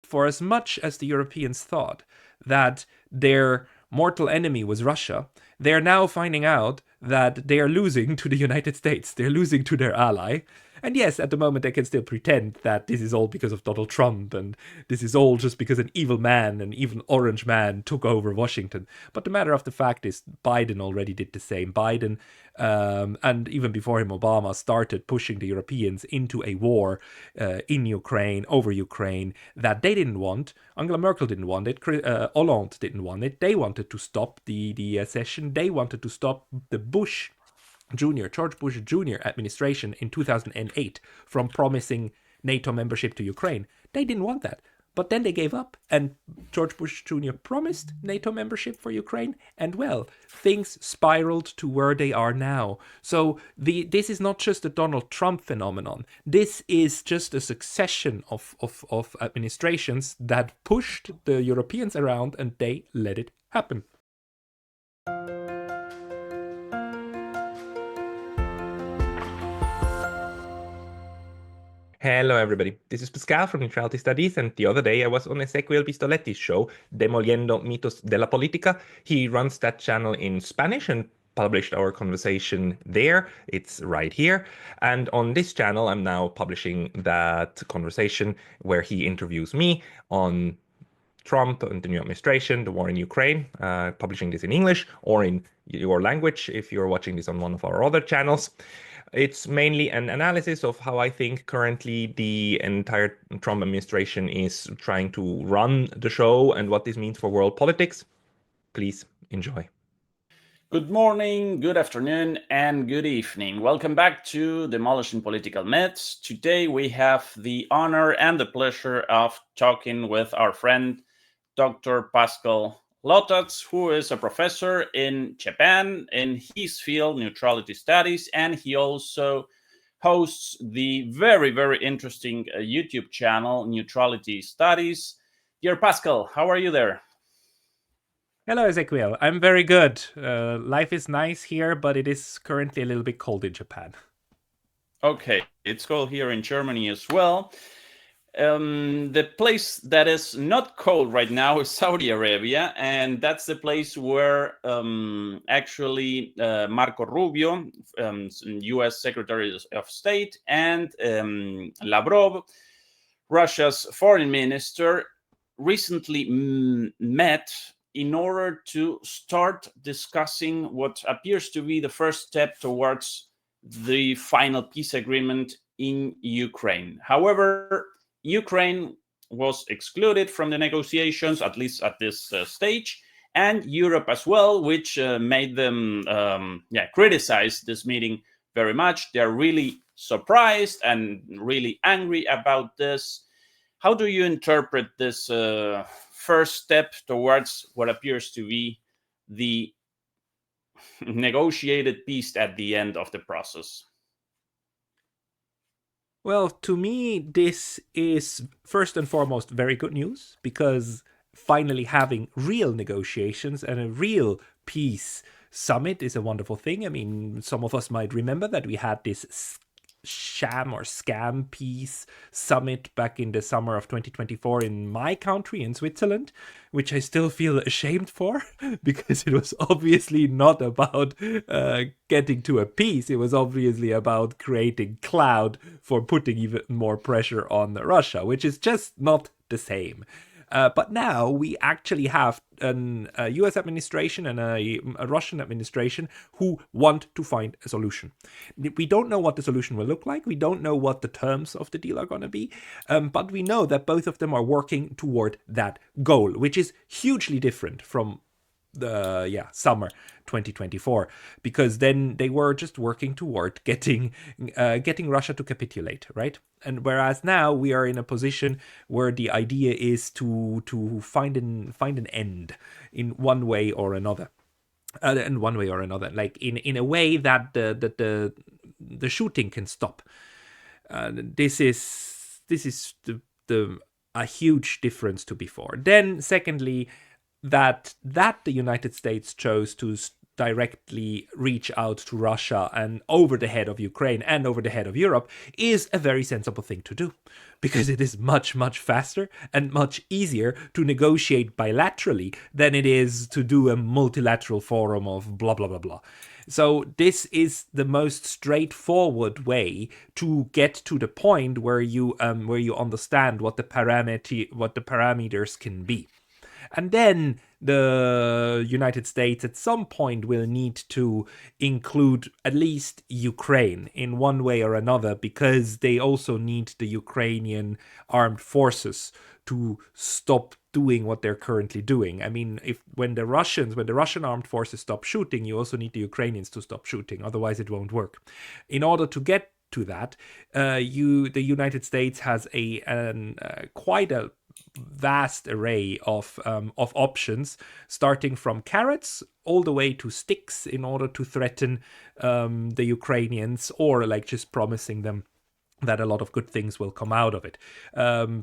for as much as the Europeans thought that their mortal enemy was Russia, they're now finding out that they are losing to the United States. They're losing to their ally. And yes, at the moment they can still pretend that this is all because of Donald Trump and this is all just because an evil man, an evil orange man, took over Washington. But the matter of the fact is, Biden already did the same. Biden, and even before him, Obama started pushing the Europeans into a war in Ukraine, over Ukraine, that they didn't want. Angela Merkel didn't want it. Hollande didn't want it. They wanted to stop the session. They wanted to stop the George Bush Jr. administration in 2008 from promising NATO membership to Ukraine. They didn't want that. But then they gave up, and George Bush Jr. promised NATO membership for Ukraine, and well, things spiraled to where they are now. So this is not just a Donald Trump phenomenon. This is just a succession of administrations that pushed the Europeans around, and they let it happen. Hello, everybody. This is Pascal from Neutrality Studies, and the other day I was on Ezequiel Bistoletti's show, Demoliendo Mitos de la Politica. He runs that channel in Spanish and published our conversation there. It's right here. And on this channel, I'm now publishing that conversation where he interviews me on Trump and the new administration, the war in Ukraine, publishing this in English or in your language if you're watching this on one of our other channels. It's mainly an analysis of how I think currently the entire Trump administration is trying to run the show and what this means for world politics. Please enjoy. Good morning, good afternoon, and good evening. Welcome back to Demolishing Political Myths. Today we have the honor and the pleasure of talking with our friend, Dr. Pascal Lottaz, who is a professor in Japan in his field, neutrality studies, and he also hosts the very, very interesting YouTube channel, Neutrality Studies. Dear Pascal, how are you there? Hello, Ezequiel. I'm very good. Life is nice here, but it is currently a little bit cold in Japan. Okay, it's cold here in Germany as well. The place that is not cold right now is Saudi Arabia, and that's the place where actually Marco Rubio, U.S. Secretary of State, and Lavrov, Russia's foreign minister, recently met in order to start discussing what appears to be the first step towards the final peace agreement in Ukraine. However, Ukraine was excluded from the negotiations, at least at this stage, and Europe as well, which made them criticize this meeting very much. They're really surprised and really angry about this. How do you interpret this first step towards what appears to be the negotiated peace at the end of the process? Well, to me, this is first and foremost very good news, because finally having real negotiations and a real peace summit is a wonderful thing. I mean, some of us might remember that we had this sham or scam peace summit back in the summer of 2024 in my country, in Switzerland, which I still feel ashamed for, because it was obviously not about getting to a peace. It was obviously about creating cloud for putting even more pressure on Russia, which is just not the same. But now we actually have a US administration and a Russian administration who want to find a solution. We don't know what the solution will look like. We don't know what the terms of the deal are going to be. But we know that both of them are working toward that goal, which is hugely different from the summer 2024, because then they were just working toward getting Russia to capitulate, right? And whereas now we are in a position where the idea is to find an end in one way or another. Like in a way that the shooting can stop. This is a huge difference to before. Then secondly, that the United States chose to directly reach out to Russia and over the head of Ukraine and over the head of Europe is a very sensible thing to do. because it is much, much faster and much easier to negotiate bilaterally than it is to do a multilateral forum of blah, blah, blah, blah. So this is the most straightforward way to get to the point where you understand what the parameters can be. And then the United States at some point will need to include at least Ukraine in one way or another, because they also need the Ukrainian armed forces to stop doing what they're currently doing. I mean, when the Russian armed forces stop shooting, you also need the Ukrainians to stop shooting. Otherwise, it won't work. In order to get to that, the United States has quite a vast array of options, starting from carrots all the way to sticks, in order to threaten the Ukrainians, or like just promising them that a lot of good things will come out of it.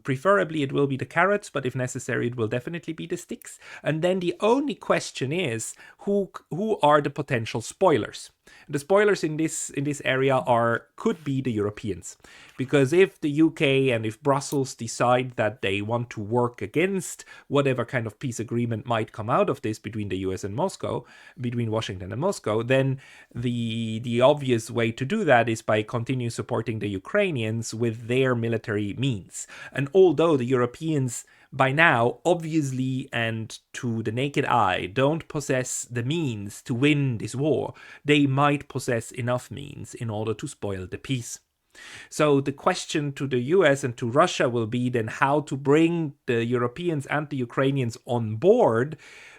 Preferably it will be the carrots, but if necessary it will definitely be the sticks. And then the only question is, who are the potential spoilers? The spoilers in this area could be the Europeans, because if the UK and if Brussels decide that they want to work against whatever kind of peace agreement might come out of this between the US and Moscow, between Washington and Moscow, then the obvious way to do that is by continue supporting the Ukrainians with their military means. And although the Europeans by now, obviously and to the naked eye, don't possess the means to win this war, they might possess enough means in order to spoil the peace. So the question to the US and to Russia will be then how to bring the Europeans and the Ukrainians on board,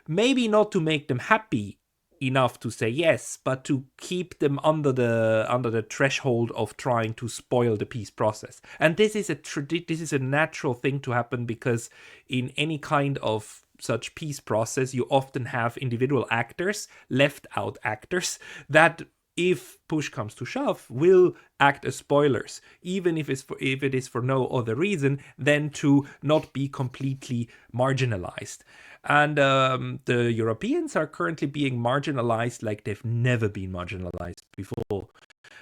maybe not to make them happy enough to say yes, but to keep them under the threshold of trying to spoil the peace process. And this is a natural thing to happen, because in any kind of such peace process you often have individual actors, left out actors, that if push comes to shove will act as spoilers, even if it is for no other reason than to not be completely marginalized. And the Europeans are currently being marginalized like they've never been marginalized before.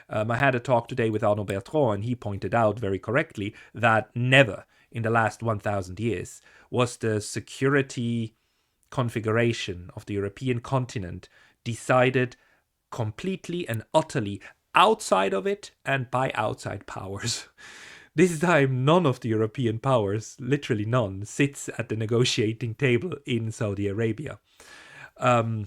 I had a talk today with Arnaud Bertrand, and he pointed out very correctly that never in the last 1,000 years was the security configuration of the European continent decided completely and utterly outside of it and by outside powers. This time, none of the European powers, literally none, sits at the negotiating table in Saudi Arabia. And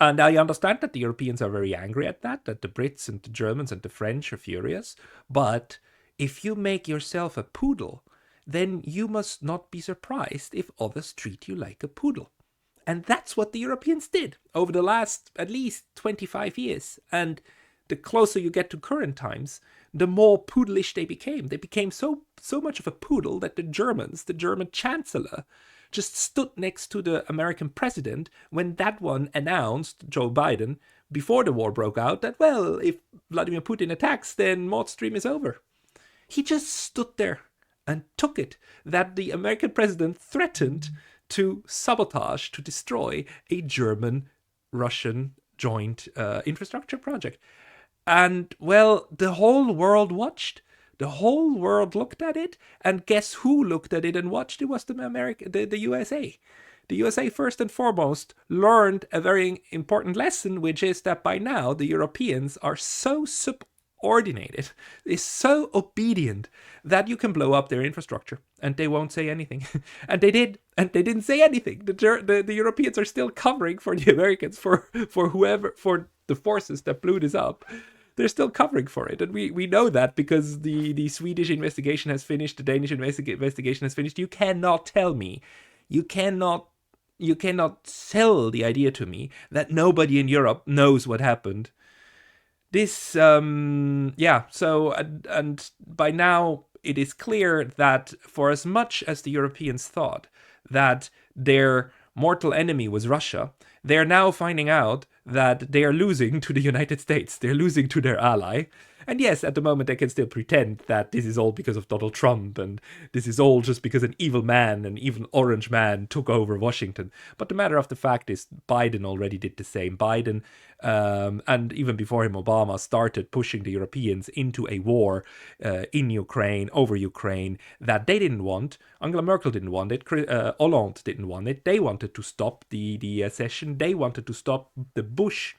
I understand that the Europeans are very angry at that the Brits and the Germans and the French are furious. But if you make yourself a poodle, then you must not be surprised if others treat you like a poodle. And that's what the Europeans did over the last at least 25 years. And the closer you get to current times, the more poodlish they became. They became so much of a poodle that the German chancellor, just stood next to the American president when that one announced, Joe Biden, before the war broke out, that, well, if Vladimir Putin attacks, then Nord Stream is over. He just stood there and took it that the American president threatened to sabotage, to destroy a German-Russian joint infrastructure project. And, well, the whole world watched. The whole world looked at it, and guess who looked at it and watched? It was the USA. The USA, first and foremost, learned a very important lesson, which is that by now the Europeans are so subordinated, is so obedient, that you can blow up their infrastructure and they won't say anything. And they did, and they didn't say anything. The Europeans are still covering for the Americans, for the forces that blew this up. They're still covering for it. And we know that because the Swedish investigation has finished, the Danish investigation has finished. You cannot tell me, you cannot sell the idea to me that nobody in Europe knows what happened. This, so, and by now it is clear that for as much as the Europeans thought that their mortal enemy was Russia, they're now finding out that they are losing to the United States. They're losing to their ally. And yes, at the moment they can still pretend that this is all because of Donald Trump and this is all just because an evil man, an evil orange man, took over Washington. But the matter of the fact is, Biden already did the same. Biden, and even before him, Obama started pushing the Europeans into a war in Ukraine, over Ukraine, that they didn't want. Angela Merkel didn't want it. Hollande didn't want it. They wanted to stop the session. They wanted to stop the George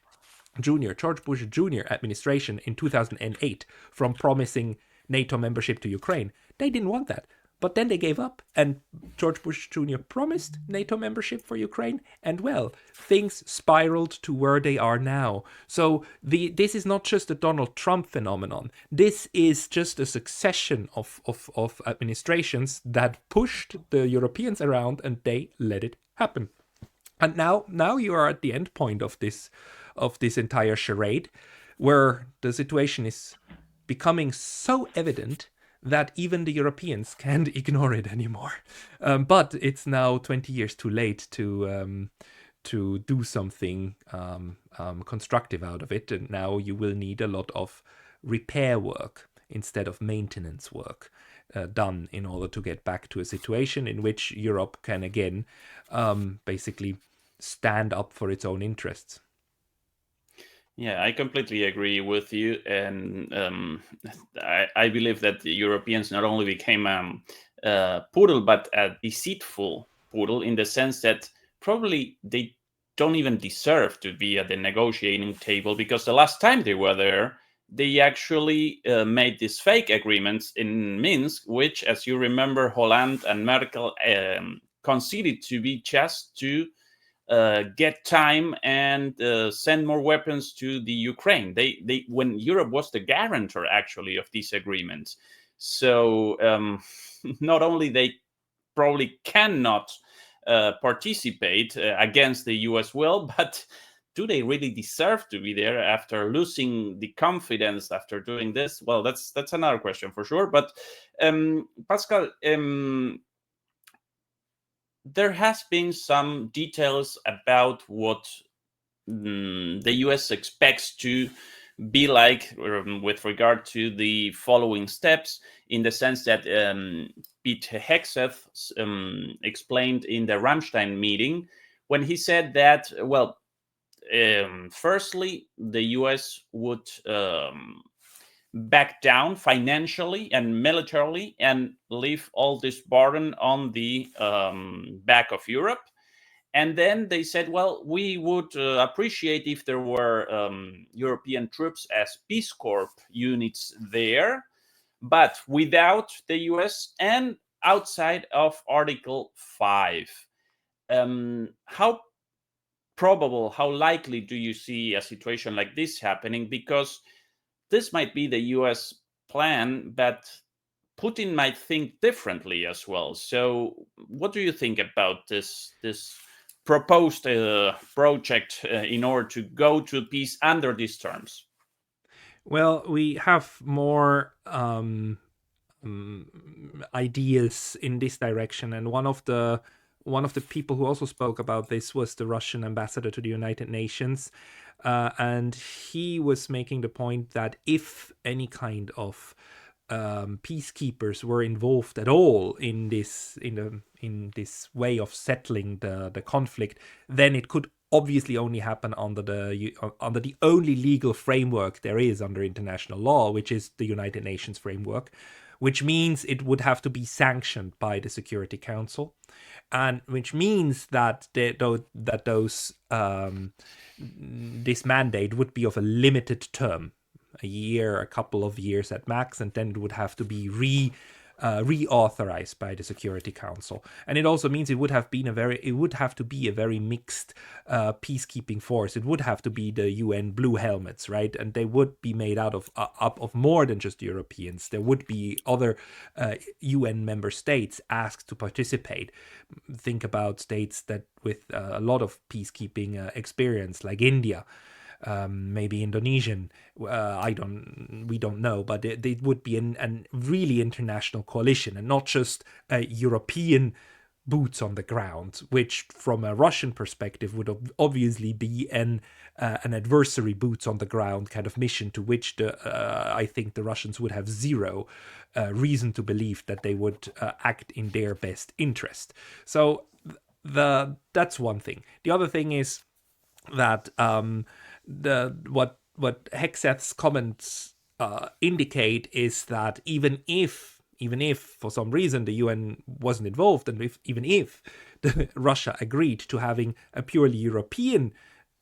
Bush Jr. administration in 2008 from promising NATO membership to Ukraine. They didn't want that. But then they gave up, and George Bush Jr. promised NATO membership for Ukraine, and well, things spiraled to where they are now. So this is not just a Donald Trump phenomenon. This is just a succession of administrations that pushed the Europeans around, and they let it happen. And now you are at the end point of this entire charade, where the situation is becoming so evident that even the Europeans can't ignore it anymore. But it's now 20 years too late to do something constructive out of it. And now you will need a lot of repair work instead of maintenance work done in order to get back to a situation in which Europe can again basically stand up for its own interests. Yeah, I completely agree with you, and I believe that the Europeans not only became a poodle, but a deceitful poodle, in the sense that probably they don't even deserve to be at the negotiating table, because the last time they were there, they actually made these fake agreements in Minsk, which, as you remember, Hollande and Merkel conceded to be just to get time and send more weapons to the Ukraine. They when Europe was the guarantor actually of these agreements. So not only they probably cannot participate against the US will, but do they really deserve to be there after losing the confidence after doing this? Well, that's another question for sure. But Pascal, there has been some details about what the US expects to be like with regard to the following steps, in the sense that Pete Hegseth explained in the Ramstein meeting, when he said that, well, firstly, the US would back down financially and militarily and leave all this burden on the back of Europe. And then they said, well, we would appreciate if there were European troops as Peace Corps units there, but without the US and outside of Article 5. How probable, how likely do you see a situation like this happening? Because this might be the US plan, but Putin might think differently as well. So what do you think about this proposed project in order to go to peace under these terms? Well, we have more ideas in this direction, and one of the people who also spoke about this was the Russian ambassador to the United Nations, and he was making the point that if any kind of peacekeepers were involved at all in this way of settling the conflict, then it could obviously only happen under the only legal framework there is under international law, which is the United Nations framework, which means it would have to be sanctioned by the Security Council, and which means that this mandate would be of a limited term, a year, a couple of years at max, and then it would have to be reauthorized by the Security Council. And it also means it would have to be a very mixed peacekeeping force. It would have to be the UN blue helmets, right? And they would be made out of up of more than just Europeans. There would be other UN member states asked to participate. Think about states that with a lot of peacekeeping experience, like India. Maybe Indonesian, we don't know, but it would be a really international coalition, and not just a European boots on the ground, which from a Russian perspective would obviously be an adversary boots on the ground kind of mission, to which I think the Russians would have zero reason to believe that they would act in their best interest. So that's one thing. The other thing is that what Hexeth's comments indicate is that even if for some reason the UN wasn't involved, and even if Russia agreed to having a purely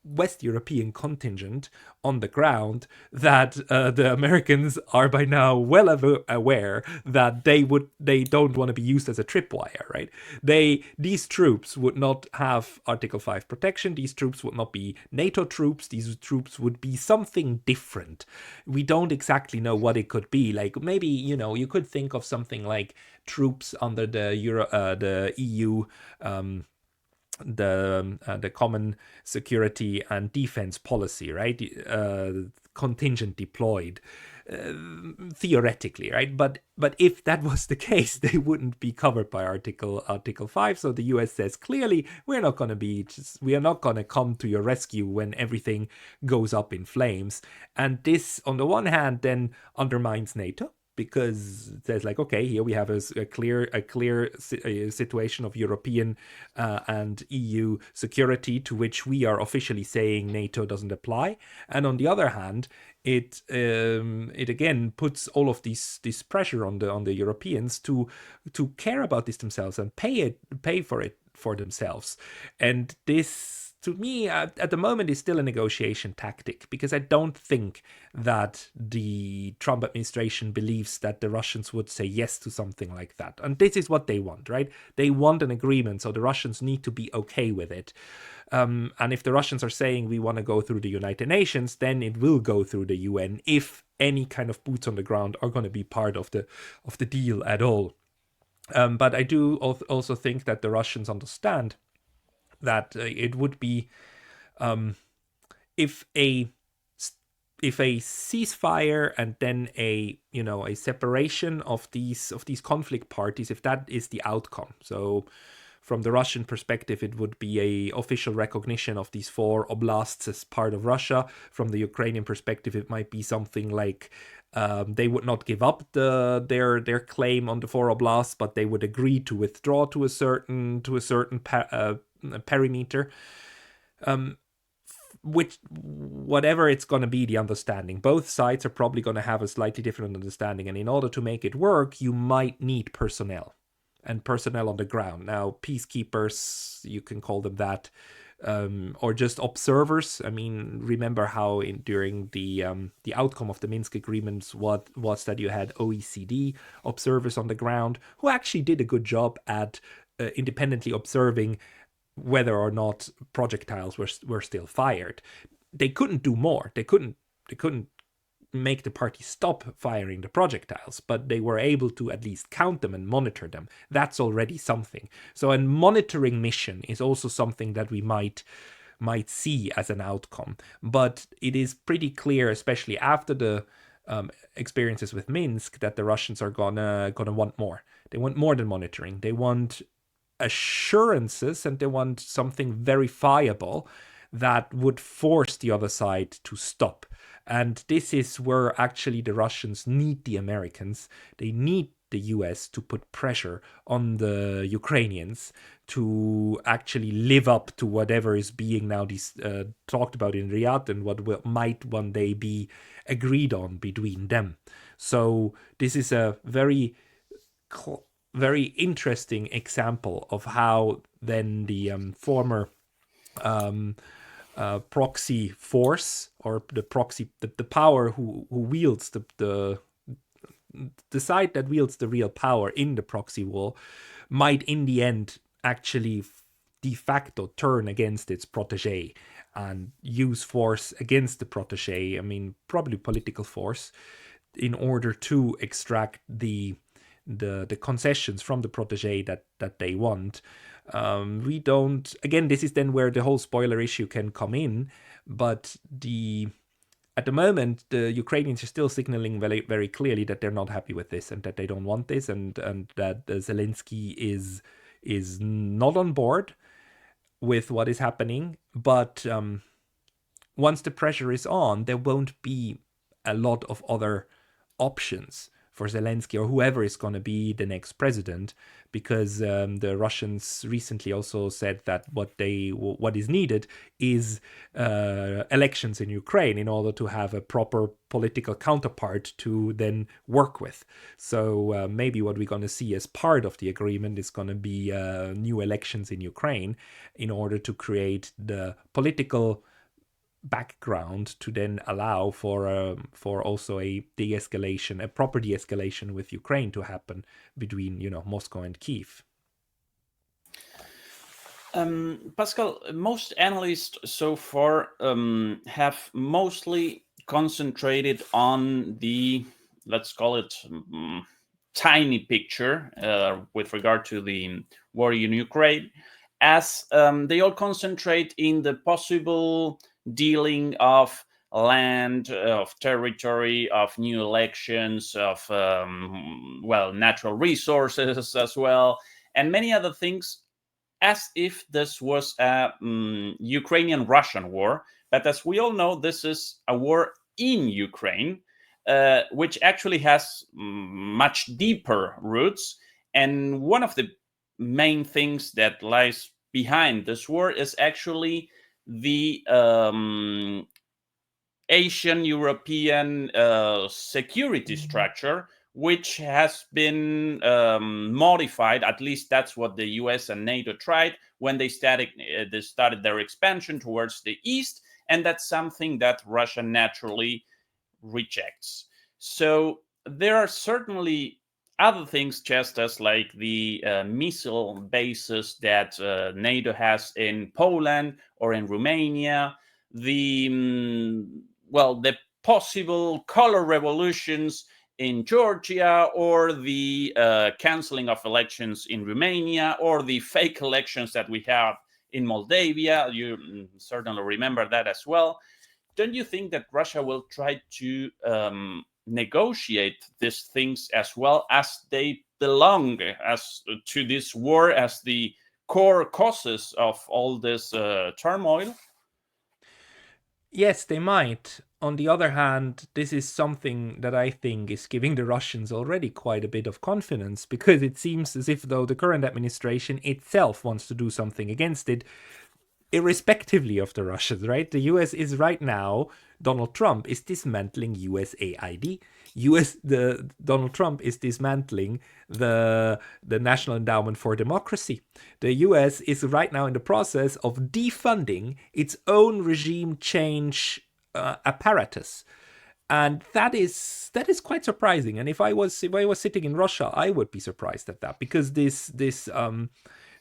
West European contingent on the ground, that the Americans are by now well aware that they don't want to be used as a tripwire, right? These troops would not have Article 5 protection. These troops would not be NATO troops. These troops would be something different. We don't exactly know what it could be. Like maybe, you could think of something like troops under the EU. The common security and defense policy, right? Contingent deployed, theoretically, right? But if that was the case, they wouldn't be covered by Article 5. So the US says clearly, we are not going to come to your rescue when everything goes up in flames. And this, on the one hand, then undermines NATO, because it says like, okay, here we have a clear situation of European and EU security, to which we are officially saying NATO doesn't apply. And on the other hand, it again puts all of this pressure on the Europeans to care about this themselves and pay for it for themselves. And this, to me, at the moment, is still a negotiation tactic, because I don't think that the Trump administration believes that the Russians would say yes to something like that. And this is what they want, right? They want an agreement, so the Russians need to be okay with it. And if the Russians are saying we want to go through the United Nations, then it will go through the UN, if any kind of boots on the ground are going to be part of the deal at all. But I do also think that the Russians understand that it would be if a ceasefire and then a separation of these conflict parties, if that is the outcome. So from the Russian perspective, it would be a official recognition of these 4 oblasts as part of Russia. From the Ukrainian perspective, it might be something like they would not give up their claim on the 4 oblasts, but they would agree to withdraw to a certain perimeter. Which, whatever it's going to be, the understanding, both sides are probably going to have a slightly different understanding, and in order to make it work, you might need personnel on the ground. Now, peacekeepers, you can call them that, or just observers. I mean, remember how during the outcome of the Minsk agreements, what was that you had OECD observers on the ground who actually did a good job at independently observing whether or not projectiles were still fired. They couldn't do more. They couldn't make the party stop firing the projectiles, but they were able to at least count them and monitor them. That's already something. So a monitoring mission is also something that we might see as an outcome. But it is pretty clear, especially after the experiences with Minsk, that the Russians are gonna want more. They want more than monitoring. They want assurances, and they want something verifiable that would force the other side to stop. And this is where actually the Russians need the Americans. They need the US to put pressure on the Ukrainians to actually live up to whatever is being now talked about in Riyadh, and what might one day be agreed on between them. So this is a very interesting example of how then the former proxy force, or the proxy, the power who wields the side that wields the real power in the proxy war, might in the end actually de facto turn against its protege and use force against the protege. I mean, probably political force, in order to extract the concessions from the protege that they want. We don't. Again, this is then where the whole spoiler issue can come in. But at the moment, the Ukrainians are still signaling very, very clearly that they're not happy with this, and that they don't want this, and that Zelensky is is not on board with what is happening. But once the pressure is on, there won't be a lot of other options for Zelensky or whoever is going to be the next president, because the Russians recently also said that what is needed is elections in Ukraine in order to have a proper political counterpart to then work with. So maybe what we're going to see as part of the agreement is going to be new elections in Ukraine in order to create the political background to then allow for also a de-escalation, a proper de-escalation with Ukraine to happen between Moscow and Kiev. Pascal, most analysts so far have mostly concentrated on the, let's call it, tiny picture with regard to the war in Ukraine, as they all concentrate in the possible dealing of land, of territory, of new elections, of natural resources as well, and many other things, as if this was a Ukrainian-Russian war. But as we all know, this is a war in Ukraine, which actually has much deeper roots. And one of the main things that lies behind this war is actually the Asian European security structure, which has been modified. At least that's what the US and NATO tried when they started their expansion towards the east, and that's something that Russia naturally rejects. So there are certainly other things, just as like the missile bases that NATO has in Poland or in Romania, the possible color revolutions in Georgia, or the canceling of elections in Romania, or the fake elections that we have in Moldavia. You certainly remember that as well. Don't you think that Russia will try to negotiate these things as well, as they belong as to this war, as the core causes of all this turmoil? Yes, they might. On the other hand, this is something that I think is giving the Russians already quite a bit of confidence, because it seems as if though the current administration itself wants to do something against it, irrespectively of the Russians, right? The US is right now, Donald Trump is dismantling USAID. Donald Trump is dismantling the National Endowment for Democracy. The US is right now in the process of defunding its own regime change apparatus. And that is quite surprising. And if I was sitting in Russia, I would be surprised at that, because this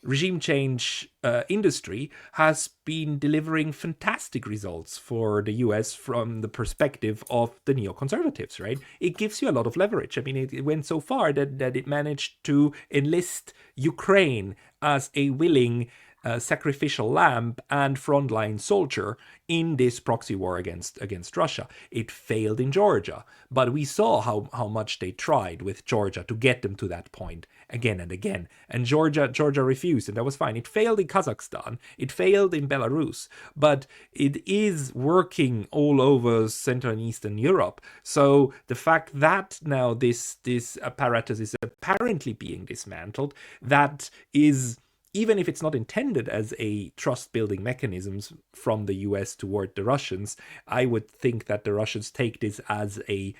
regime change industry has been delivering fantastic results for the US from the perspective of the neoconservatives, right? It gives you a lot of leverage. I mean, it went so far that it managed to enlist Ukraine as a willing sacrificial lamb and frontline soldier in this proxy war against Russia. It failed in Georgia, but we saw how much they tried with Georgia to get them to that point again and again. And Georgia refused, and that was fine. It failed in Kazakhstan, it failed in Belarus, but it is working all over Central and Eastern Europe. So the fact that now this apparatus is apparently being dismantled, that is, even if it's not intended as a trust-building mechanisms from the US toward the Russians, I would think that the Russians take this as a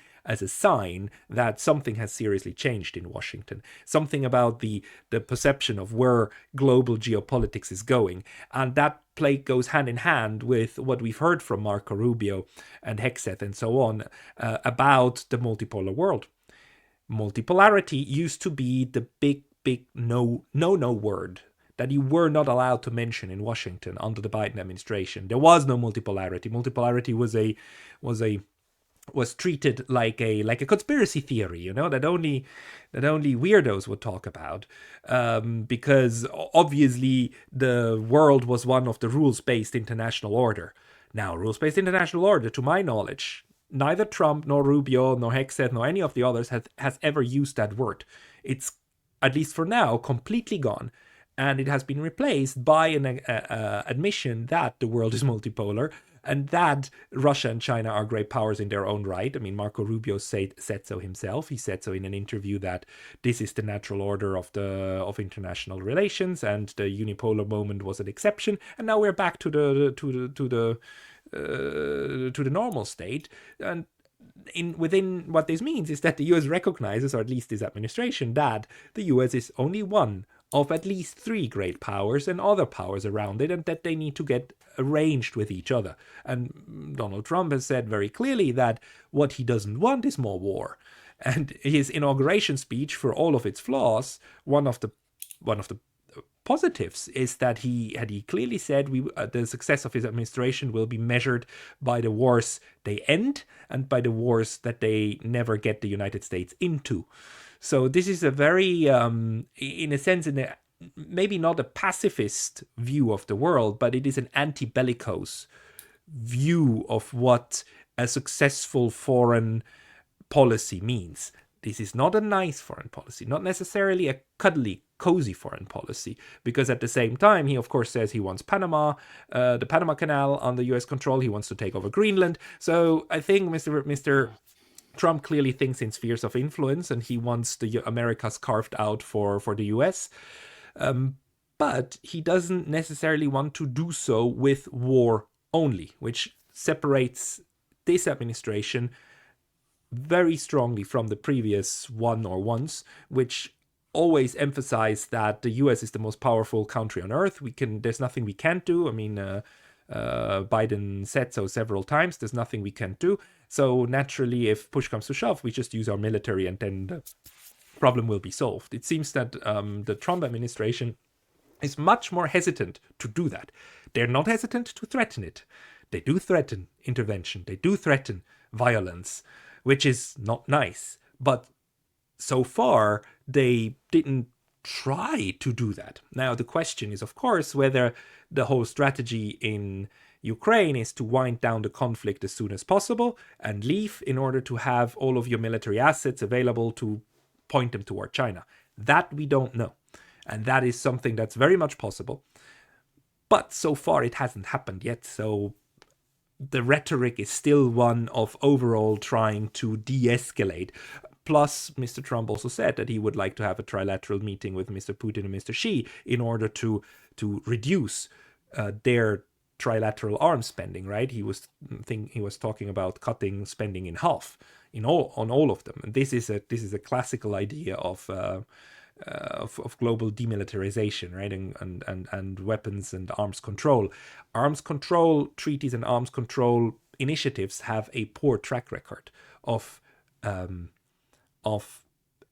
sign that something has seriously changed in Washington, something about the perception of where global geopolitics is going. And that play goes hand in hand with what we've heard from Marco Rubio and Hegseth and so on about the multipolar world. Multipolarity used to be the big no word that you were not allowed to mention in Washington under the Biden administration. There was no multipolarity. Multipolarity was treated like a conspiracy theory, that only weirdos would talk about, because obviously the world was one of the rules-based international order. Now, rules-based international order, to my knowledge, neither Trump nor Rubio nor Hegseth nor any of the others has ever used that word. It's, at least for now, completely gone. And it has been replaced by an admission that the world is multipolar and that Russia and China are great powers in their own right. I mean, Marco Rubio said so himself. He said so in an interview that this is the natural order of international relations, and the unipolar moment was an exception. And now we're back to the normal state. And within what this means is that the US recognizes, or at least this administration, that the US is only one of at least three great powers and other powers around it, and that they need to get arranged with each other. And Donald Trump has said very clearly that what he doesn't want is more war. And his inauguration speech, for all of its flaws, one of the positives is that he clearly said the success of his administration will be measured by the wars they end and by the wars that they never get the United States into. So this is a very, in a sense, maybe not a pacifist view of the world, but it is an anti-bellicose view of what a successful foreign policy means. This is not a nice foreign policy, not necessarily a cuddly, cozy foreign policy, because at the same time, he of course says he wants Panama, the Panama Canal under US control. He wants to take over Greenland. So I think Mr. Trump clearly thinks in spheres of influence, and he wants the Americas carved out for the US. But he doesn't necessarily want to do so with war only, which separates this administration very strongly from the previous ones, which always emphasize that the US is the most powerful country on earth. There's nothing we can't do. I mean, Biden said so several times. There's nothing we can't do. So naturally, if push comes to shove, we just use our military and then the problem will be solved. It seems that the Trump administration is much more hesitant to do that. They're not hesitant to threaten it. They do threaten intervention. They do threaten violence, which is not nice. But so far, they didn't try to do that. Now, the question is, of course, whether the whole strategy in Ukraine is to wind down the conflict as soon as possible and leave in order to have all of your military assets available to point them toward China. That we don't know. And that is something that's very much possible. But so far, it hasn't happened yet. So the rhetoric is still one of overall trying to de-escalate. Plus, Mr. Trump also said that he would like to have a trilateral meeting with Mr. Putin and Mr. Xi in order to reduce their trilateral arms spending. Right? He was talking about cutting spending in half on all of them. And this is a classical idea of global demilitarization, right? And weapons and arms control. Arms control treaties and arms control initiatives have a poor track record of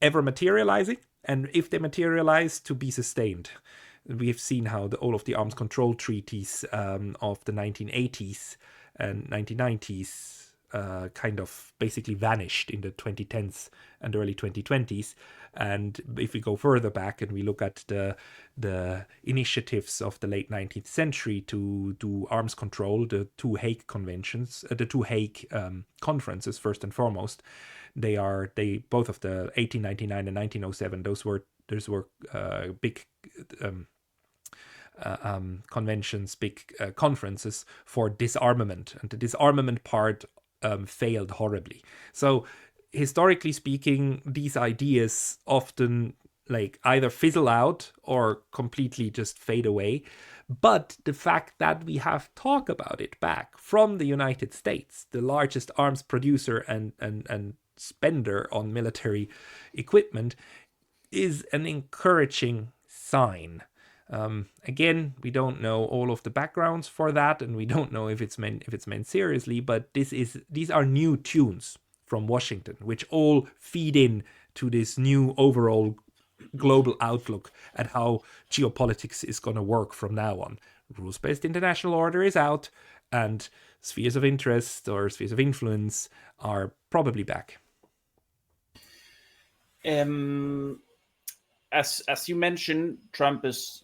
ever materializing, and if they materialize, to be sustained. We have seen how all of the arms control treaties of the 1980s and 1990s kind of basically vanished in the 2010s and early 2020s. And if we go further back and we look at the initiatives of the late 19th century to do arms control, the two Hague conventions, the two Hague conferences, first and foremost, they both of the 1899 and 1907. Those were big conventions, big conferences for disarmament, and the disarmament part failed horribly. So historically speaking, these ideas often either fizzle out or completely just fade away. But the fact that we have talk about it back from the United States, the largest arms producer and spender on military equipment, is an encouraging sign. Again, we don't know all of the backgrounds for that, and we don't know if it's meant seriously. But these are new tunes from Washington, which all feed in to this new overall global outlook at how geopolitics is going to work from now on. Rules-based international order is out, and spheres of interest or spheres of influence are probably back. As you mentioned, Trump is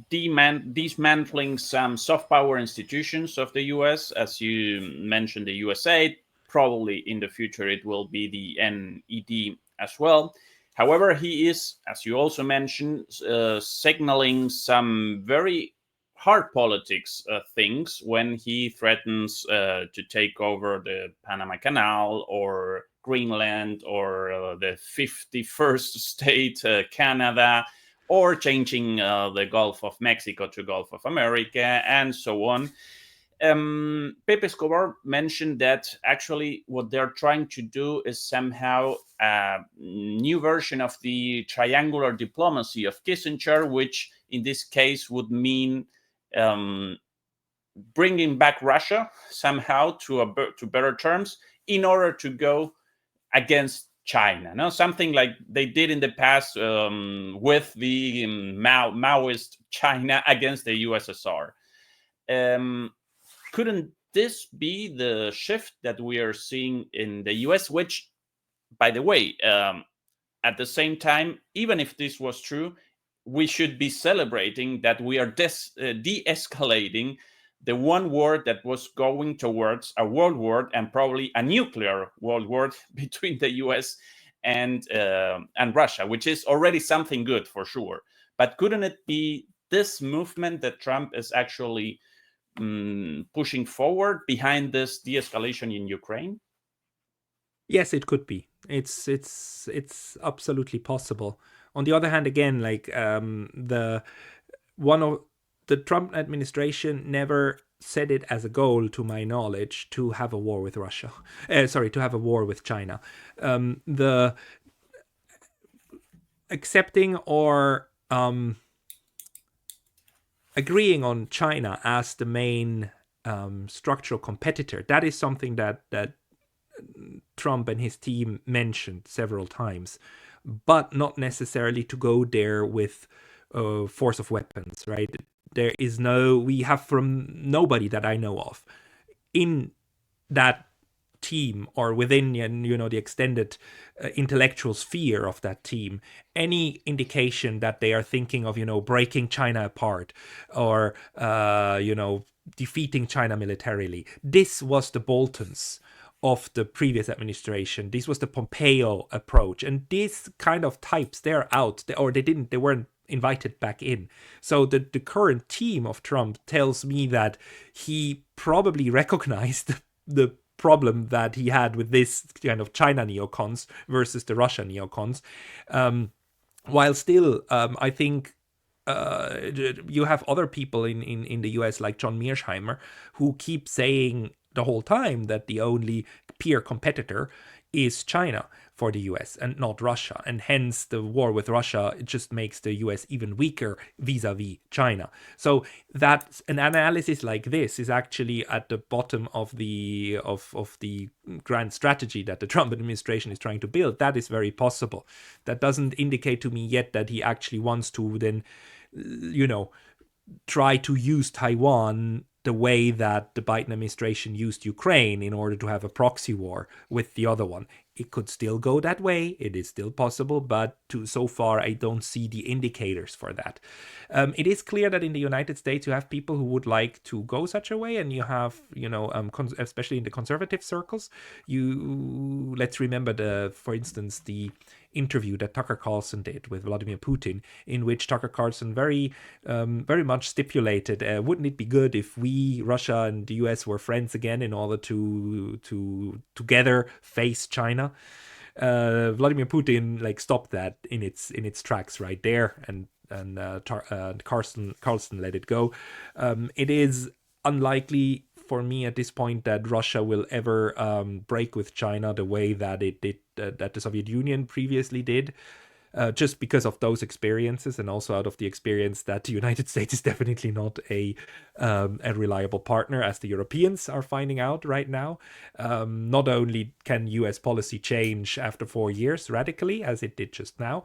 dismantling some soft power institutions of the US. As you mentioned, the USA, probably in the future it will be the NED as well. However, he is, as you also mentioned, signaling some very hard politics things when he threatens to take over the Panama Canal or Greenland or the 51st state, Canada, or changing the Gulf of Mexico to Gulf of America, and so on. Pepe Escobar mentioned that actually what they're trying to do is somehow a new version of the triangular diplomacy of Kissinger, which in this case would mean bringing back Russia somehow to better terms in order to go against China. No, something like they did in the past with the Maoist China against the USSR. Couldn't this be the shift that we are seeing in the US, which, by the way, at the same time, even if this was true, we should be celebrating that we are de-escalating the one war that was going towards a world war and probably a nuclear world war between the US and Russia, which is already something good for sure. But couldn't it be this movement that Trump is actually pushing forward behind this de-escalation in Ukraine? Yes, it could be. It's absolutely possible. On the other hand, again, like the one of the Trump administration never set it as a goal, to my knowledge, to have a war with Russia. To have a war with China. The accepting or agreeing on China as the main structural competitor, that is something that Trump and his team mentioned several times, but not necessarily to go there with force of weapons, right? We have from nobody that I know of in that team or within the extended intellectual sphere of that team any indication that they are thinking of breaking China apart or defeating China militarily. This was the Boltons of the previous administration. This was the Pompeo approach, and these kind of types, they're out, they weren't invited back in. So the current team of Trump tells me that he probably recognized the problem that he had with this kind of China neocons versus the Russia neocons, while still I think you have other people in the US like John Mearsheimer who keep saying the whole time that the only peer competitor is China for the US and not Russia, and hence the war with Russia, it just makes the US even weaker vis-a-vis China. So that an analysis like this is actually at the bottom of the grand strategy that the Trump administration is trying to build. That is very possible. That doesn't indicate to me yet that he actually wants to then try to use Taiwan the way that the Biden administration used Ukraine in order to have a proxy war with the other one. It could still go that way. It is still possible, but so far I don't see the indicators for that. It is clear that in the United States you have people who would like to go such a way, and you have, especially in the conservative circles, let's remember for instance, the interview that Tucker Carlson did with Vladimir Putin, in which Tucker Carlson very much stipulated, wouldn't it be good if we, Russia and the US, were friends again in order to together face China? Vladimir Putin stopped that in its tracks right there, and Carlson let it go. It is unlikely for me at this point that Russia will ever break with China the way that it did, that the Soviet Union previously did, just because of those experiences, and also out of the experience that the United States is definitely not a reliable partner, as the Europeans are finding out right now. Not only can US policy change after 4 years radically, as it did just now,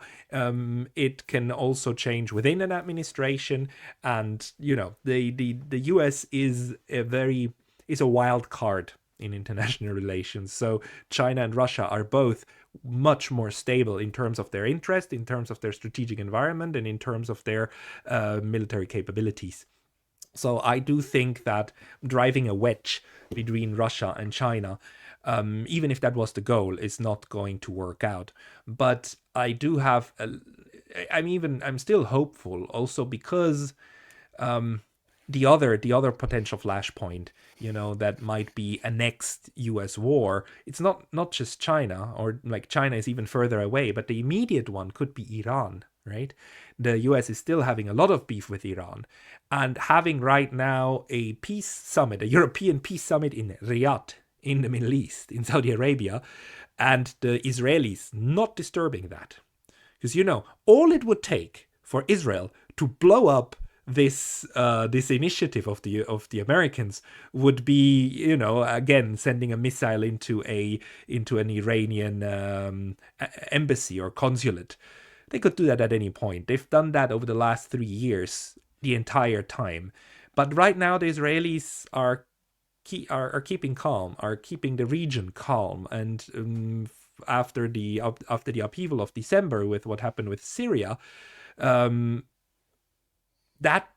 it can also change within an administration. And the US is a wild card in international relations. So China and Russia are both much more stable in terms of their interest, in terms of their strategic environment, and in terms of their military capabilities. So I do think that driving a wedge between Russia and China even if that was the goal, is not going to work out. But I do have, I'm still hopeful, also because the other potential flashpoint, that might be a next U.S. war. It's not just China, or like China is even further away, but the immediate one could be Iran, right? The U.S. is still having a lot of beef with Iran, and having right now a peace summit, a European peace summit in Riyadh, in the Middle East, in Saudi Arabia, and the Israelis not disturbing that. Because all it would take for Israel to blow up this initiative of the Americans would be, again, sending a missile into an Iranian embassy or consulate. They could do that at any point. They've done that over the last 3 years, the entire time. But right now, the Israelis are keeping calm, are keeping the region calm, and after the upheaval of December with what happened with Syria, um, that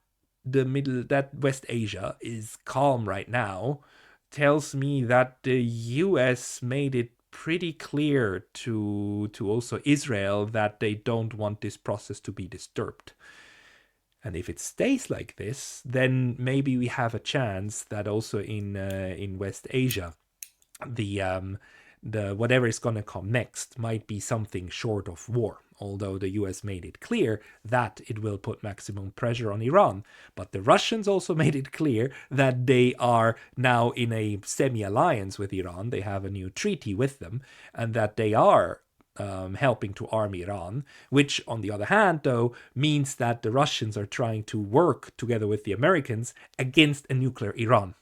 that West Asia is calm right now tells me that the US made it pretty clear to also Israel that they don't want this process to be disturbed. And if it stays like this, then maybe we have a chance that also in West Asia, the whatever is going to come next might be something short of war. Although the US made it clear that it will put maximum pressure on Iran. But the Russians also made it clear that they are now in a semi-alliance with Iran. They have a new treaty with them, and that they are helping to arm Iran, which, on the other hand, though, means that the Russians are trying to work together with the Americans against a nuclear Iran.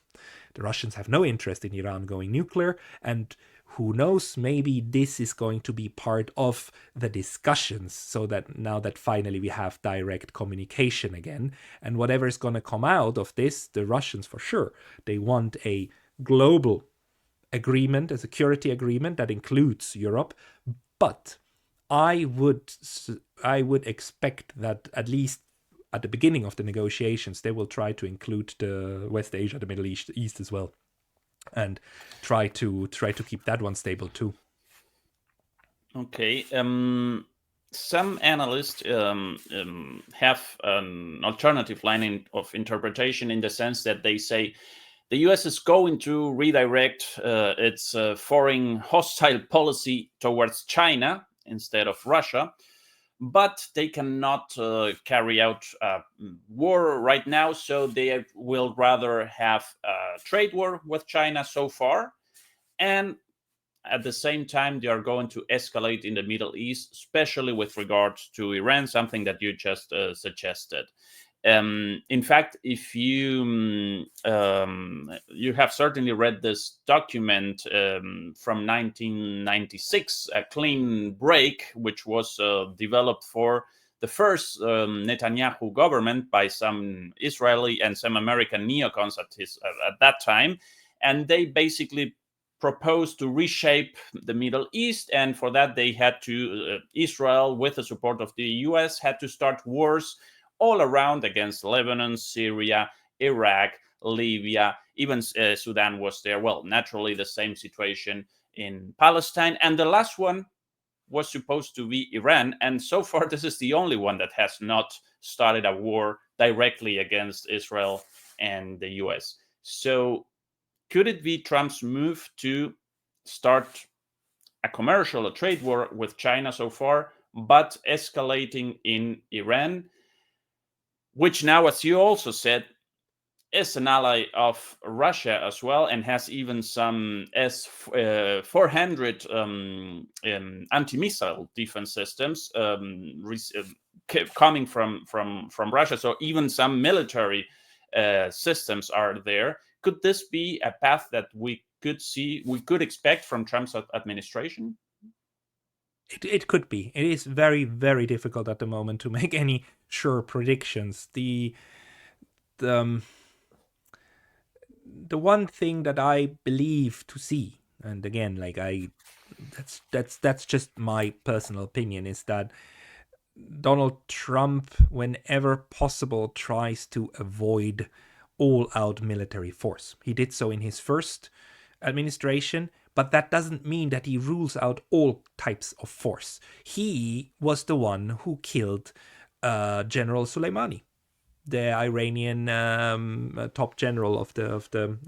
The Russians have no interest in Iran going nuclear, and who knows, maybe this is going to be part of the discussions, so that now that finally we have direct communication again, and whatever is going to come out of this, the Russians for sure, they want a global agreement, a security agreement that includes Europe. But I would expect that at least at the beginning of the negotiations, they will try to include the West Asia, the Middle East as well, and try to keep that one stable too. Okay. Some analysts have an alternative line of interpretation, in the sense that they say the US is going to redirect its foreign hostile policy towards China instead of Russia, but they cannot carry out war right now, so they will rather have a trade war with China so far, and at the same time they are going to escalate in the Middle East, especially with regards to Iran, something that you just suggested. In fact, if you have certainly read this document from 1996, A Clean Break, which was developed for the first Netanyahu government by some Israeli and some American neocons at that time, and they basically proposed to reshape the Middle East, and for that they had to Israel, with the support of the US, had to start wars all around against Lebanon, Syria, Iraq, Libya, even Sudan was there. Well, naturally, the same situation in Palestine. And the last one was supposed to be Iran. And so far, this is the only one that has not started a war directly against Israel and the US. So could it be Trump's move to start a commercial, a trade war with China so far, but escalating in Iran, which now, as you also said, is an ally of Russia as well, and has even some S-400 anti-missile defense systems coming from Russia. So even some military systems are there. Could this be a path that we could expect from Trump's administration? It could be. It is very, very difficult at the moment to make any sure predictions. The one thing that I believe to see, and again, that's just my personal opinion, is that Donald Trump, whenever possible, tries to avoid all-out military force. He did so in his first administration, but that doesn't mean that he rules out all types of force. He was the one who killed General Soleimani, the Iranian top general of the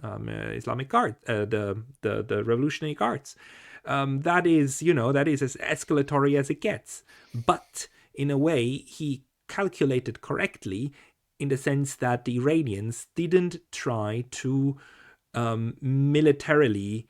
Islamic Guard, the Revolutionary Guards. That is, that is as escalatory as it gets. But in a way, he calculated correctly, in the sense that the Iranians didn't try to militarily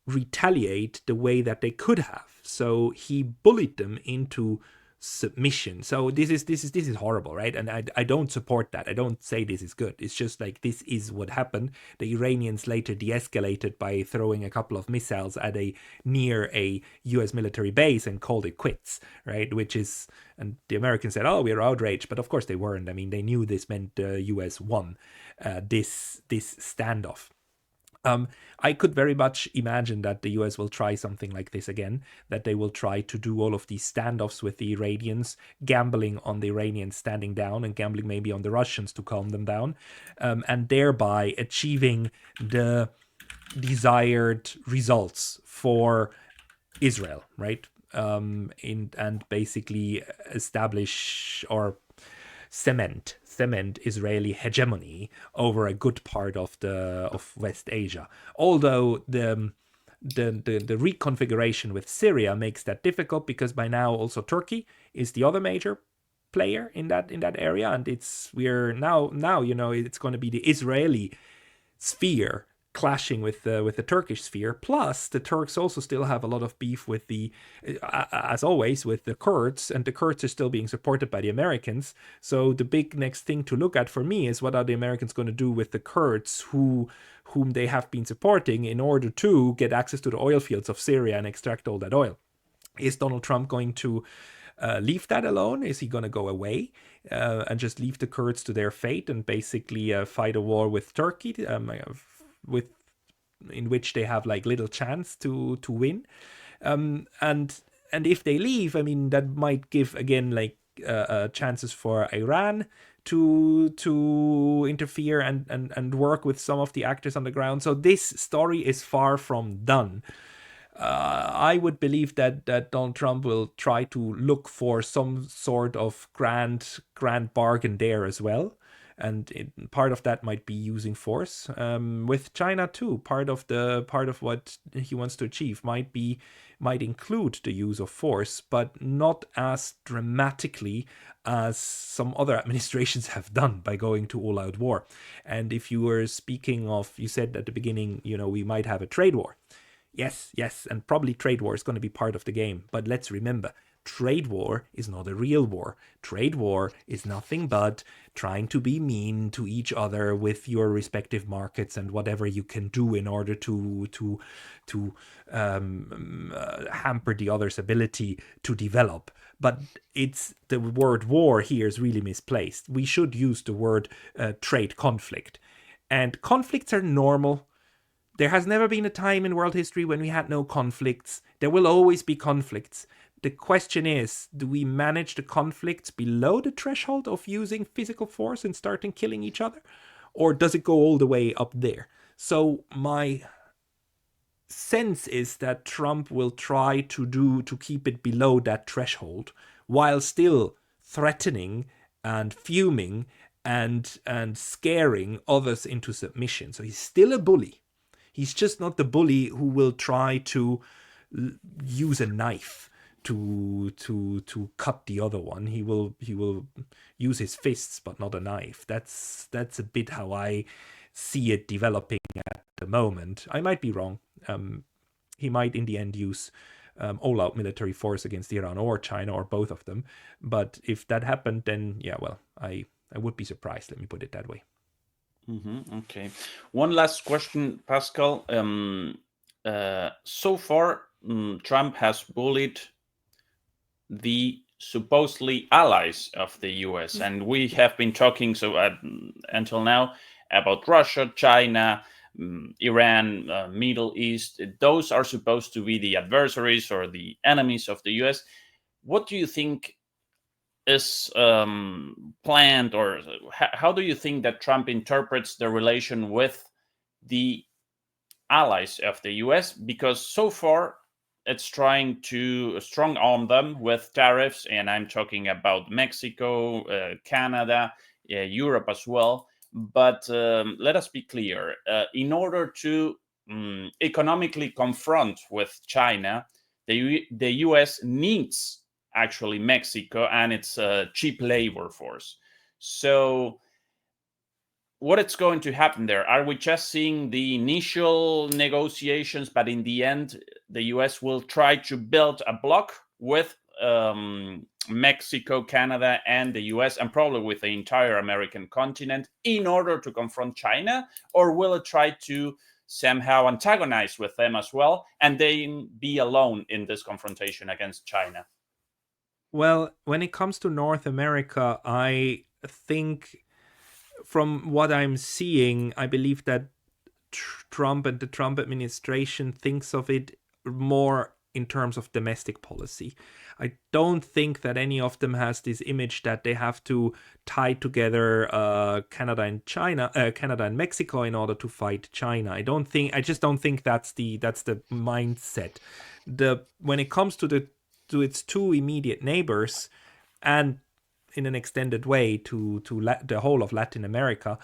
retaliate the way that they could have. So he bullied them into submission. So this is horrible, right? And I don't support that. I don't say this is good. It's just like, this is what happened. The Iranians later de-escalated by throwing a couple of missiles at near a US military base and called it quits, right? Which is, and the Americans said, oh, we're outraged, but of course they weren't. I mean, they knew this meant the US won this standoff. I could very much imagine that the US will try something like this again, that they will try to do all of these standoffs with the Iranians, gambling on the Iranians standing down and gambling maybe on the Russians to calm them down, and thereby achieving the desired results for Israel, right? And basically establish or cement Israeli hegemony over a good part of West Asia. Although the reconfiguration with Syria makes that difficult, because by now also Turkey is the other major player in that area, and we're now it's going to be the Israeli sphere clashing with the Turkish sphere. Plus, the Turks also still have a lot of beef with as always, with the Kurds, and the Kurds are still being supported by the Americans. So the big next thing to look at for me is, what are the Americans going to do with the Kurds whom they have been supporting in order to get access to the oil fields of Syria and extract all that oil? Is Donald Trump going to leave that alone? Is he going to go away and just leave the Kurds to their fate and basically fight a war with Turkey, in which they have like little chance to win? And if they leave, I mean, that might give again like chances for Iran to interfere and work with some of the actors on the ground. So this story is far from done. I would believe that Donald Trump will try to look for some sort of grand bargain there as well, and part of that might be using force with China too. Part of what he wants to achieve might include the use of force, but not as dramatically as some other administrations have done by going to all-out war. And if you were speaking of, you said at the beginning, we might have a trade war. Yes, and probably trade war is going to be part of the game. But let's remember, trade war is not a real war. Trade war is nothing but trying to be mean to each other with your respective markets and whatever you can do in order to hamper the other's ability to develop. But it's the word war here is really misplaced. We should use the word trade conflict. And conflicts are normal. There has never been a time in world history when we had no conflicts. There will always be conflicts. The question is, do we manage the conflicts below the threshold of using physical force and starting killing each other? Or does it go all the way up there? So my sense is that Trump will try to keep it below that threshold, while still threatening and fuming and scaring others into submission. So he's still a bully. He's just not the bully who will try to use a knife to cut the other one. He will use his fists, but not a knife. That's a bit how I see it developing at the moment. I might be wrong. He might in the end use all-out military force against Iran or China or both of them. But if that happened, then yeah, well, I would be surprised. Let me put it that way. Okay. One last question, Pascal. So far, Trump has bullied the supposedly allies of the US, and we have been talking until now about Russia, China, Iran, Middle East. Those are supposed to be the adversaries or the enemies of the US. What do you think is planned, or how do you think that Trump interprets the relation with the allies of the US, because so far it's trying to strong arm them with tariffs, and I'm talking about Mexico, Canada, Europe as well. But let us be clear: in order to economically confront with China, the US needs actually Mexico and its cheap labor force. So what is going to happen there? Are we just seeing the initial negotiations, but in the end, the US will try to build a bloc with Mexico, Canada, and the US, and probably with the entire American continent in order to confront China? Or will it try to somehow antagonize with them as well and then be alone in this confrontation against China? Well, when it comes to North America, I think from what I'm seeing, I believe that Trump and the Trump administration thinks of it more in terms of domestic policy. I don't think that any of them has this image that they have to tie together Canada and China, Canada and Mexico in order to fight China. I just don't think that's the mindset. When it comes to its two immediate neighbors, and in an extended way to the whole of Latin America,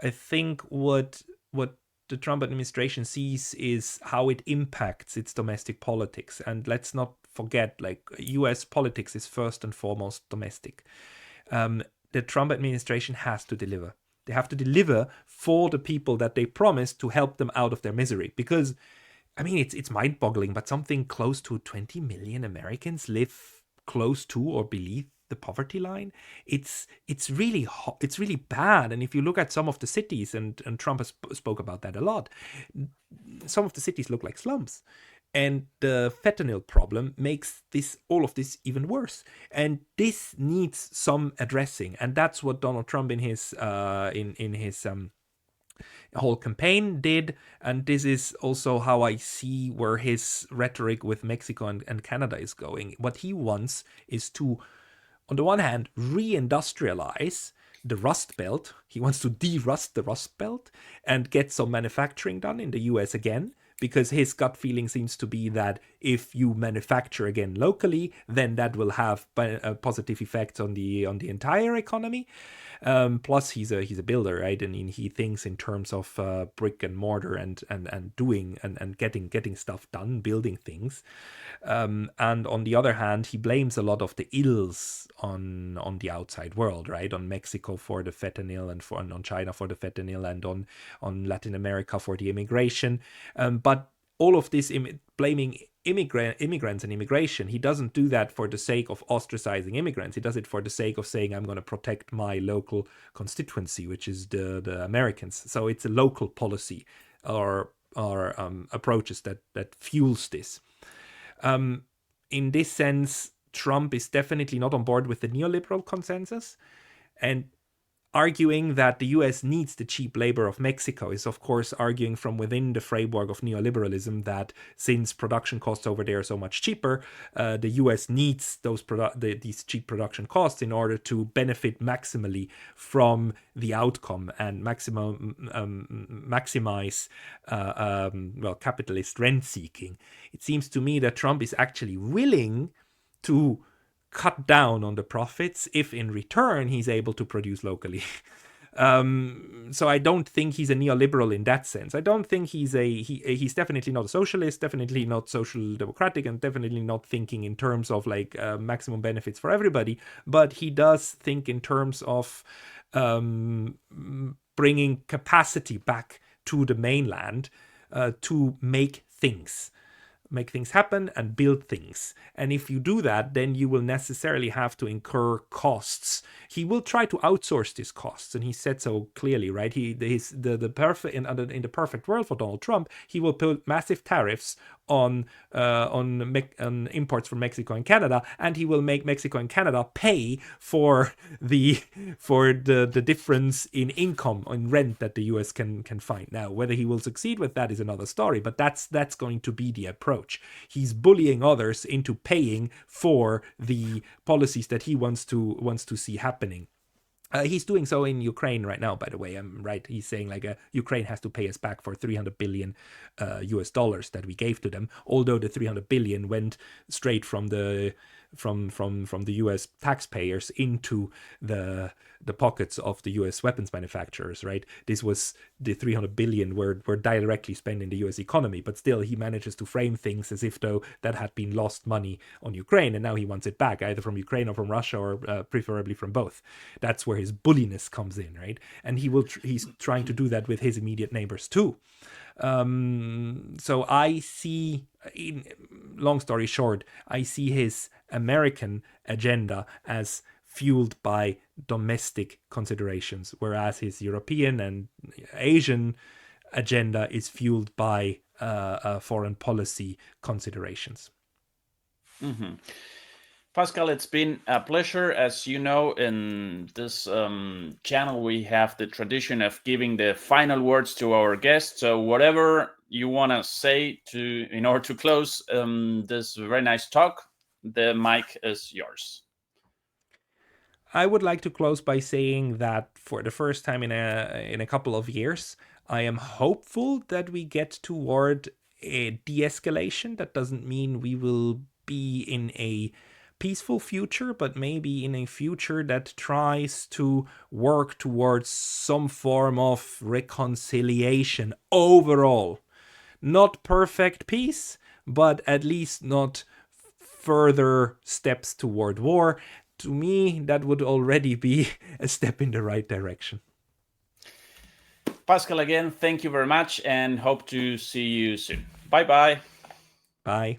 I think what the Trump administration sees is how it impacts its domestic politics. And let's not forget, like, US politics is first and foremost domestic. The Trump administration has to deliver. They have to deliver for the people that they promised to help them out of their misery. Because, I mean, it's mind-boggling, but something close to 20 million Americans live close to or beneath the poverty line. It's really it's really bad. And if you look at some of the cities, and Trump has spoke about that a lot, some of the cities look like slums. And the fentanyl problem makes all of this even worse. And this needs some addressing. And that's what Donald Trump in his whole campaign did. And this is also how I see where his rhetoric with Mexico and Canada is going. What he wants is to, on the one hand, reindustrialize the Rust Belt. He wants to de-rust the Rust Belt and get some manufacturing done in the US again, because his gut feeling seems to be that if you manufacture again locally, then that will have a positive effect on the entire economy. Plus, he's a builder, right? I mean, he thinks in terms of brick and mortar and doing and getting stuff done, building things. And on the other hand, he blames a lot of the ills on the outside world, right? On Mexico for the fentanyl, and on China for the fentanyl, and on Latin America for the immigration. But all of this blaming immigrants and immigration, he doesn't do that for the sake of ostracizing immigrants. He does it for the sake of saying, I'm going to protect my local constituency, which is the Americans. So it's a local policy or approaches that fuels this. In this sense, Trump is definitely not on board with the neoliberal consensus, and arguing that the US needs the cheap labor of Mexico is, of course, arguing from within the framework of neoliberalism that since production costs over there are so much cheaper, the US needs these cheap production costs in order to benefit maximally from the outcome and maximize capitalist rent seeking. It seems to me that Trump is actually willing to cut down on the profits if in return he's able to produce locally. So I don't think he's a neoliberal in that sense. I don't think he's definitely not a socialist, definitely not social democratic, and definitely not thinking in terms of like maximum benefits for everybody. But he does think in terms of bringing capacity back to the mainland to make things happen and build things. And if you do that, then you will necessarily have to incur costs. He will try to outsource these costs, and he said so clearly, right? In the perfect world for Donald Trump, he will put massive tariffs on imports from Mexico and Canada, and he will make Mexico and Canada pay for the difference in income on rent that the US can find. Now, whether he will succeed with that is another story, but that's going to be the approach. He's bullying others into paying for the policies that he wants to see happening. He's doing so in Ukraine right now, by the way. I'm right. He's saying like Ukraine has to pay us back for 300 billion US dollars that we gave to them. Although the 300 billion went straight from the US taxpayers into the pockets of the US weapons manufacturers, right? This was the 300 billion were directly spent in the US economy, but still he manages to frame things as if though that had been lost money on Ukraine, and now he wants it back either from Ukraine or from Russia, or preferably from both. That's where his bulliness comes in, right? And he's trying to do that with his immediate neighbors too. So I see, long story short, I see his American agenda as fueled by domestic considerations, whereas his European and Asian agenda is fueled by foreign policy considerations. Mm-hmm. Pascal, it's been a pleasure. As you know, in this channel, we have the tradition of giving the final words to our guests. So whatever you want to say in order to close this very nice talk, the mic is yours. I would like to close by saying that for the first time in a couple of years, I am hopeful that we get toward a de-escalation. That doesn't mean we will be in a peaceful future, but maybe in a future that tries to work towards some form of reconciliation overall. Not perfect peace, but at least not further steps toward war. To me, that would already be a step in the right direction. Pascal, again, thank you very much and hope to see you soon. Bye-bye. Bye.